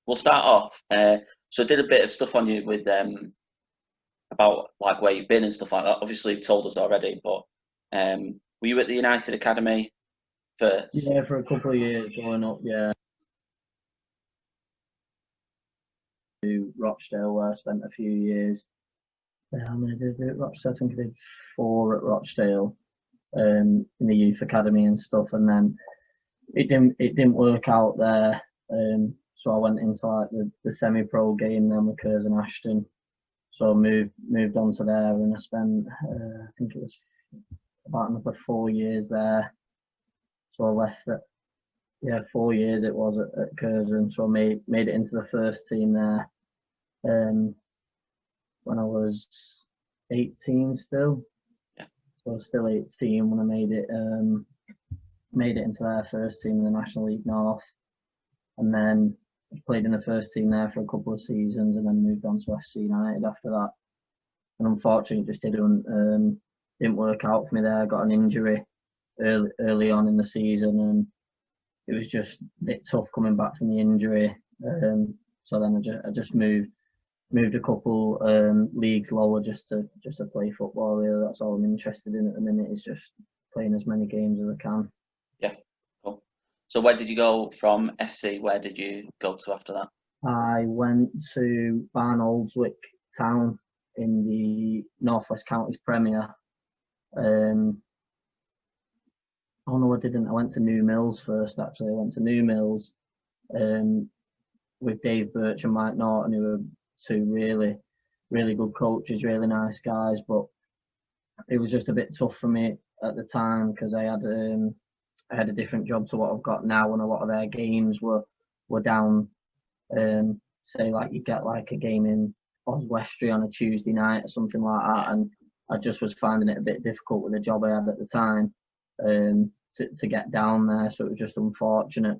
we'll start off. So I did a bit of stuff on you with about like where you've been and stuff like that. Obviously, you've told us already, but were you at the United Academy first? Yeah, for a couple of years growing up, yeah. To Rochdale, where I spent a few years. How many did I do at Rochdale? I think I did 4 at Rochdale, in the youth academy and stuff, and then it didn't work out there. So I went into like the semi-pro game then with Curzon Ashton. So I moved on to there, and I spent I think it was about another 4 years there. So I left it. Yeah, 4 years it was at Curzon. So I made it into the first team there. When I was 18 still. Yeah. So I was still 18 when I made it into their first team in the National League North, and then played in the first team there for a couple of seasons, and then moved on to FC United after that. And unfortunately, it just didn't work out for me there. I got an injury early on in the season, and it was just a bit tough coming back from the injury. So then I just moved a couple leagues lower just to play football. Really, that's all I'm interested in at the minute, is just playing as many games as I can. Yeah, cool. So where did you go from FC? Where did you go to after that? I went to Barnoldswick Town in the North West Counties Premier. Oh no, I didn't. I went to New Mills first. Actually, I went to New Mills with Dave Birch and Mike Norton, who were 2 really, really good coaches, really nice guys. But it was just a bit tough for me at the time, because I had a different job to what I've got now, and a lot of their games were down. Say like you get like a game in Oswestry on a Tuesday night or something like that, and I just was finding it a bit difficult with the job I had at the time to get down there. So it was just unfortunate.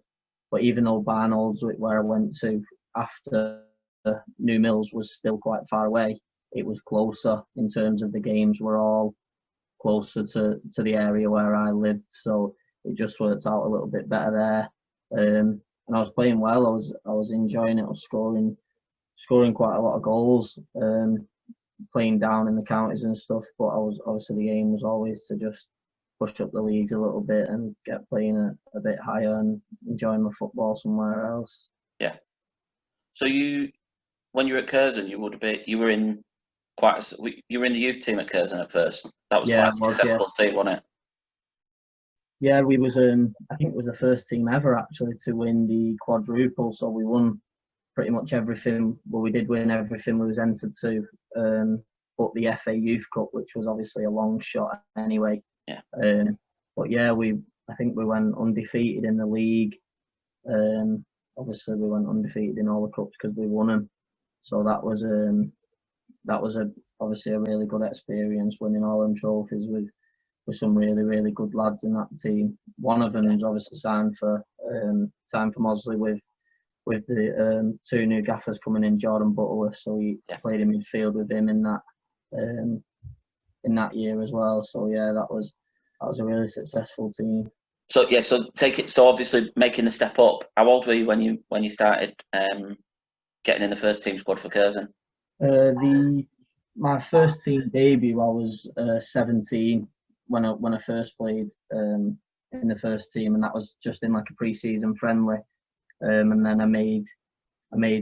But even though Barnoldswick, where I went to after New Mills, was still quite far away, it was closer in terms of the games were all closer to the area where I lived. So it just worked out a little bit better there. And I was playing well. I was enjoying it. I was scoring quite a lot of goals, playing down in the counties and stuff. But I was obviously, the aim was always to just push up the leagues a little bit and get playing a bit higher and enjoying my football somewhere else. Yeah. So when you were at Curzon, you were in you were in the youth team at Curzon at first. That was quite a successful team, wasn't it? Yeah, we was I think it was the first team ever actually to win the quadruple. So we won pretty much everything. Well, we did win everything we was entered to, but the FA Youth Cup, which was obviously a long shot anyway. Yeah. But yeah, I think we went undefeated in the league. Obviously we went undefeated in all the cups because we won them. So that was obviously a really good experience, winning all them trophies with some really, really good lads in that team. One of them is obviously signed for Mosley with the 2 new gaffers coming in, Jordan Butterworth. So he played in midfield with him in that year as well. So yeah, that was a really successful team. So yeah, so obviously making the step up. How old were you when you started getting in the first team squad for Curzon? My first team debut, I was 17 when I first played in the first team, and that was just in like a pre-season friendly. And then I made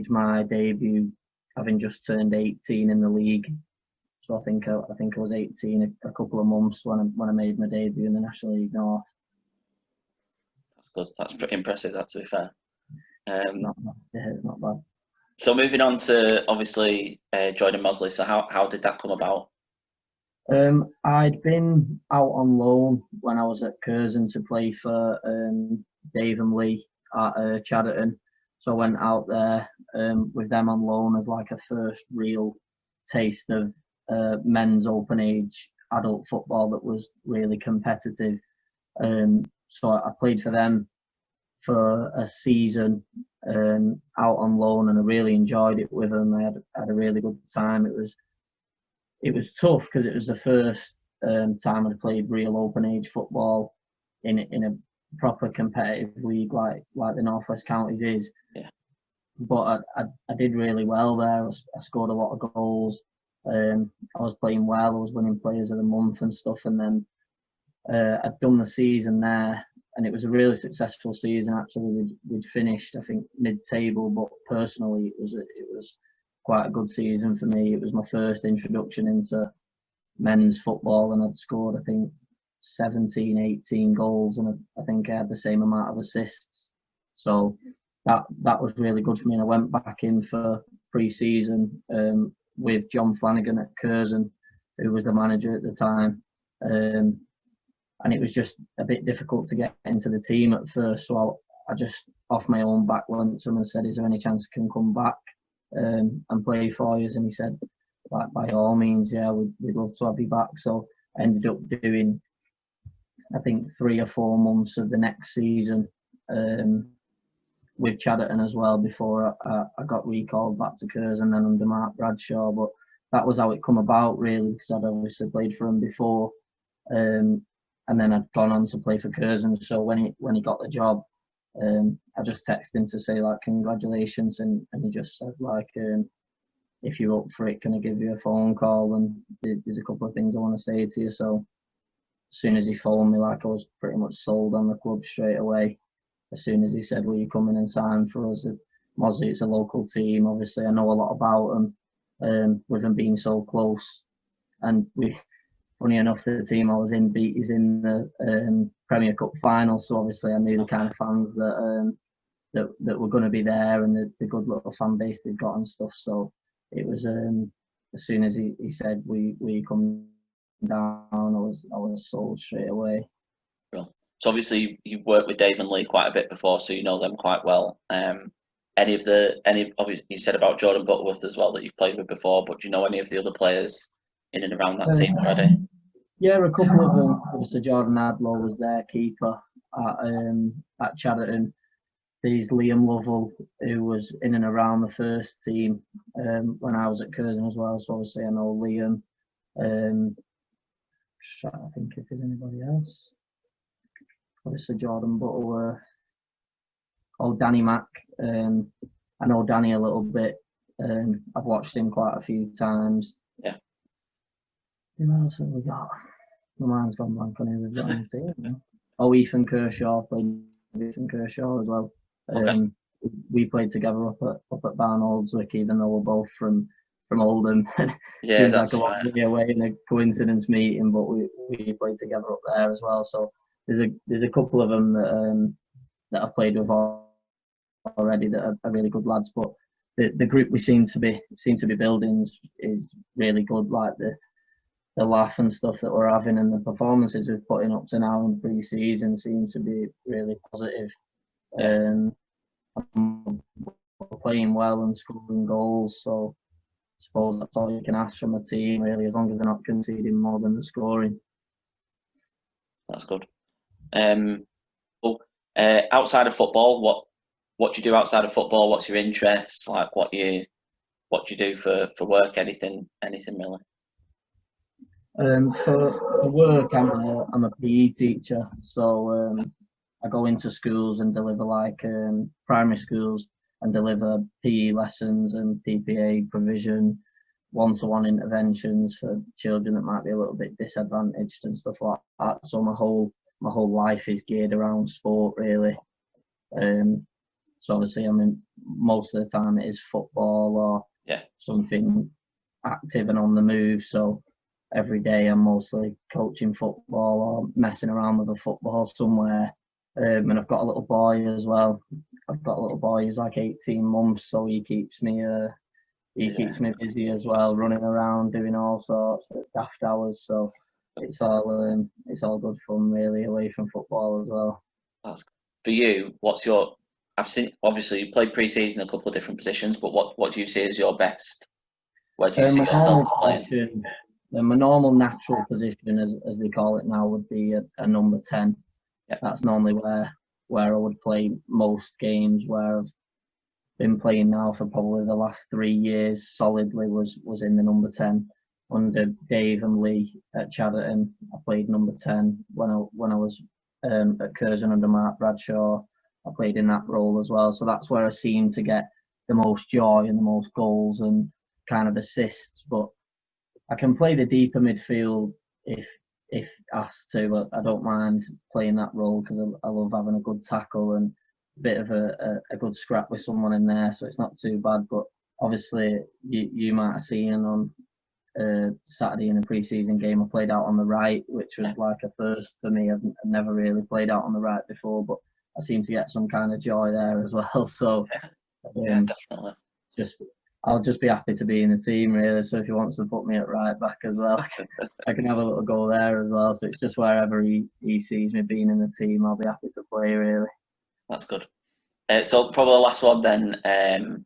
my debut having just turned 18 in the league. So I think I was 18 a couple of months when I made my debut in the National League North. That's good. That's pretty impressive. That, to be fair. Not bad. So moving on to obviously joining Mosley. So how did that come about? I'd been out on loan when I was at Curzon to play for Dave and Lee at Chadderton. So I went out there with them on loan as like a first real taste of men's open age adult football that was really competitive. So I played for them for a season out on loan, and I really enjoyed it with them. I had a really good time. It was tough because it was the first time I'd played real open age football in a proper competitive league like the North West Counties is. Yeah. but I did really well there. I scored a lot of goals. I was playing well. I was winning Players of the Month and stuff. And then I'd done the season there, and it was a really successful season. Actually, we'd finished, I think, mid-table, but personally, it was quite a good season for me. It was my first introduction into men's football, and I'd scored, I think, 17, 18 goals, and I think I had the same amount of assists. So that was really good for me. And I went back in for pre-season with John Flanagan at Curzon, who was the manager at the time. And it was just a bit difficult to get into the team at first. So I just, off my own back, went to him and said, "Is there any chance I can come back and play for you?" And he said, by all means, yeah, we'd love to have you back. So I ended up doing, I think, 3 or 4 months of the next season with Chadderton as well before I got recalled back to Curzon, and then under Mark Bradshaw. But that was how it come about, really, because I'd obviously played for him before, and then I'd gone on to play for Curzon. So when he got the job, I just texted him to say, like, congratulations, and he just said, like, if you're up for it, can I give you a phone call? And there's a couple of things I want to say to you. So as soon as he phoned me, like, I was pretty much sold on the club straight away. As soon as he said, "Will you come in and sign for us?" Mosley, it's a local team. Obviously, I know a lot about them, with them being so close. And funny enough, the team I was in beat is in the Premier Cup final. So obviously, I knew the kind of fans that were going to be there, and the good little fan base they've got and stuff. So it was as soon as he said, "We come down," I was sold straight away. Cool. So obviously you've worked with Dave and Lee quite a bit before, so you know them quite well. Obviously you said about Jordan Butterworth as well that you've played with before, but do you know any of the other players in and around that team already? Yeah, a couple of them. Obviously, Jordan Adlow was their keeper at Chadderton. There's Liam Lovell, who was in and around the first team when I was at Curzon as well. So obviously I know Liam. I think if there's anybody else. Obviously Jordan Butterworth. Oh, Danny Mack. I know Danny a little bit. I've watched him quite a few times. Yeah. Who else have we got? My mind's gone blank on who we've got on the team. Oh, Ethan Kershaw, played with Ethan Kershaw as well. Okay. We played together up at Barn Oldswick, even though we're both from Oldham. Yeah, Seems that's like a lot right. way away in a coincidence meeting, but we played together up there as well. So there's a couple of them that I've played with already that are really good lads. But the group we seem to be building is really good. Like the laugh and stuff that we're having, and the performances we're putting up to now in pre-season seem to be really positive. Yeah. We're playing well and scoring goals, so I suppose that's all you can ask from a team, really, as long as they're not conceding more than they're scoring. That's good. Outside of football, what do you do outside of football? What's your interests? Like, what do you do for work? Anything really? For work, I'm a PE teacher, so I go into schools and deliver, like, primary schools, and deliver PE lessons and PPA provision, one-to-one interventions for children that might be a little bit disadvantaged and stuff like that. So my whole life is geared around sport, really. So obviously, I mean, most of the time it is football or something active and on the move. So every day I'm mostly coaching football or messing around with a football somewhere. And I've got a little boy as well. I've got a little boy who's like 18 months, so he keeps me busy as well, running around doing all sorts of daft hours. So it's all good fun, really, away from football as well. For you, I've seen, obviously you played pre-season a couple of different positions, but what do you see as your best? Where do you see yourself playing? My normal natural position, as they call it now, would be a number 10. Yeah. That's normally where I would play most games. Where I've been playing now for probably the last 3 years solidly was in the number 10 under Dave and Lee at Chadderton. I played number 10 when I was at Curzon under Mark Bradshaw. I played in that role as well, so that's where I seem to get the most joy and the most goals and kind of assists. But I can play the deeper midfield if asked to. But I don't mind playing that role because I love having a good tackle and a bit of a good scrap with someone in there. So it's not too bad. But obviously, you might have seen on Saturday in a pre-season game, I played out on the right, which was like a first for me. I've never really played out on the right before, but I seem to get some kind of joy there as well. So yeah, definitely. I'll just be happy to be in the team really. So if he wants to put me at right back as well, I can have a little go there as well. So it's just wherever he sees me being in the team, I'll be happy to play really. That's good. So probably the last one then.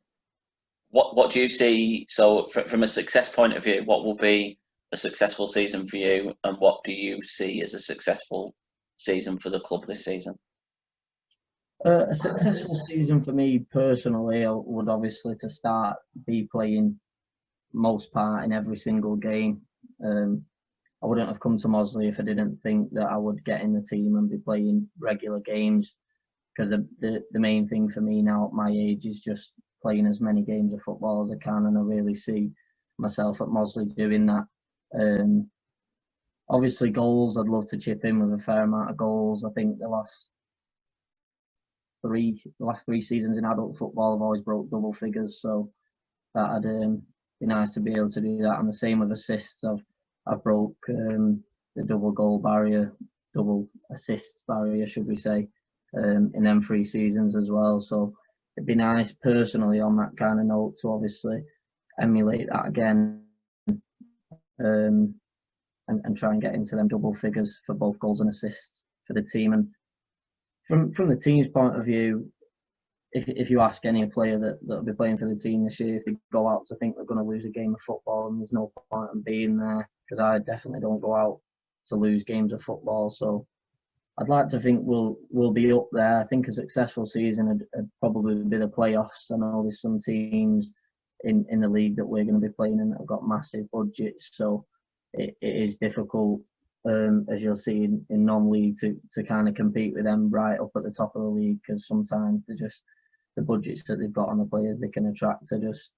What do you see? So from a success point of view, what will be a successful season for you, and what do you see as a successful season for the club this season? A successful season for me personally, I would obviously to start be playing most part in every single game. I wouldn't have come to Mosley if I didn't think that I would get in the team and be playing regular games. Because the main thing for me now at my age is just playing as many games of football as I can, and I really see myself at Mosley doing that. Obviously, goals, I'd love to chip in with a fair amount of goals. I think the last three seasons in adult football, I've always broke double figures, so that'd be nice to be able to do that. And the same with assists. I've broke the double goal barrier, double assist barrier, should we say, in them 3 seasons as well. So it'd be nice personally on that kind of note to obviously emulate that again, and try and get into them double figures for both goals and assists for the team. And from the team's point of view, if you ask any player that'll be playing for the team this year, if they go out to think they're going to lose a game of football, and there's no point in being there, because I definitely don't go out to lose games of football. So I'd like to think we'll be up there. I think a successful season would probably be the playoffs. I know there's some teams in the league that we're going to be playing in that have got massive budgets, so it is difficult, as you'll see in non-league, to kind of compete with them right up at the top of the league, because sometimes the budgets that they've got on the players they can attract are just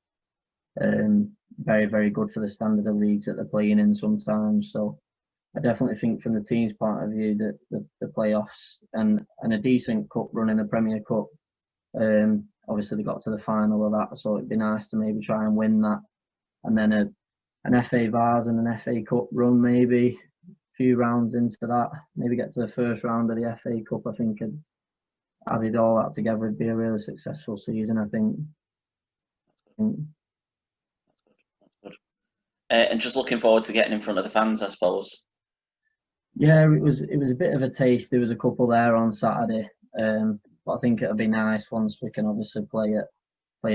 very, very good for the standard of leagues that they're playing in sometimes. So I definitely think from the team's point of view that the playoffs and a decent cup run in the Premier Cup, obviously they got to the final of that, so it'd be nice to maybe try and win that, and then an FA Vars and an FA Cup run, maybe a few rounds into that, maybe get to the first round of the FA Cup. I think added all that together, it'd be a really successful season, I think. That's good. And just looking forward to getting in front of the fans, I suppose. Yeah, it was a bit of a taste. There was a couple there on Saturday, but I think it'll be nice once we can obviously play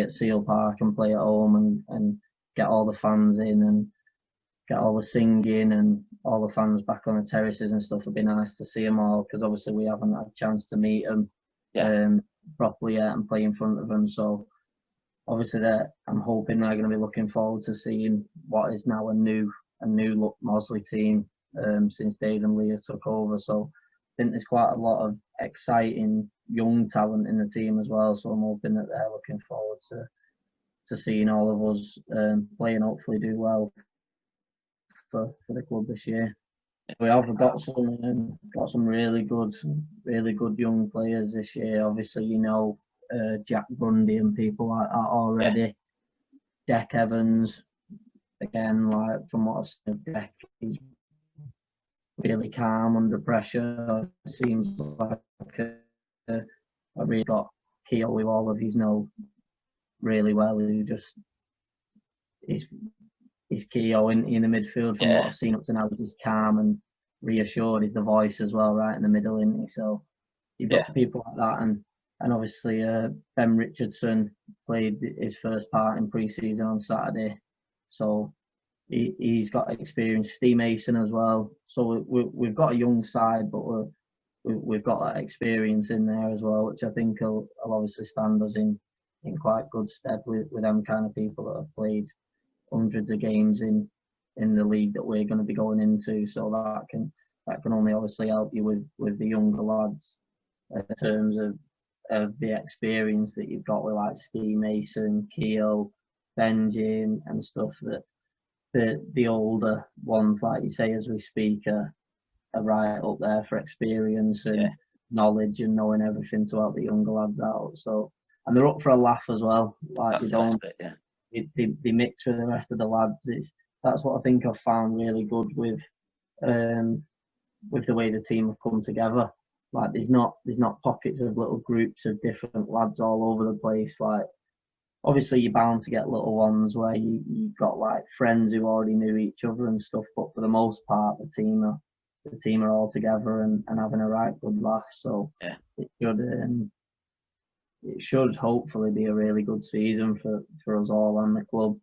at Seel Park and play at home and get all the fans in and get all the singing and all the fans back on the terraces and stuff. It'd be nice to see them all, because obviously we haven't had a chance to meet them properly yet and play in front of them. So obviously I'm hoping they're going to be looking forward to seeing what is now a new look Mosley team since Dave and Leah took over. So I think there's quite a lot of exciting young talent in the team as well. So I'm hoping that they're looking forward to seeing all of us play and hopefully do well for the club this year. We have got some really good young players this year. Obviously, Jack Bundy and people like that already. Yeah. Deck Evans, again, like from what I've seen of Deck, he's really calm under pressure. It seems like I really got Keogh, with all of his really well. Who just is Keogh in the midfield from what I've seen up to now. He's calm and reassured. He's the voice as well, right in the middle, isn't he? So you've got people like that, and obviously Ben Richardson played his first part in pre-season on Saturday, so he's got experience. Steve Mason as well. So we've got a young side, but we've got that experience in there as well, which I think will obviously stand us in quite good stead with them kind of people that have played hundreds of games in the league that we're going to be going into. So that can only obviously help you with the younger lads in terms of of the experience that you've got with like Steve Mason, Keogh, Benji, and stuff, that the older ones, like you say, as we speak, are right up there for experience and knowledge and knowing everything to help the younger lads out. So, and they're up for a laugh as well. Like That's the best bit, yeah. They mix with the rest of the lads. That's what I think I've found really good with the way the team have come together. Like there's not pockets of little groups of different lads all over the place. Like obviously you're bound to get little ones where you've got like friends who already knew each other and stuff, but for the most part the team are all together and having a right good laugh. So it should hopefully be a really good season for us all and the club.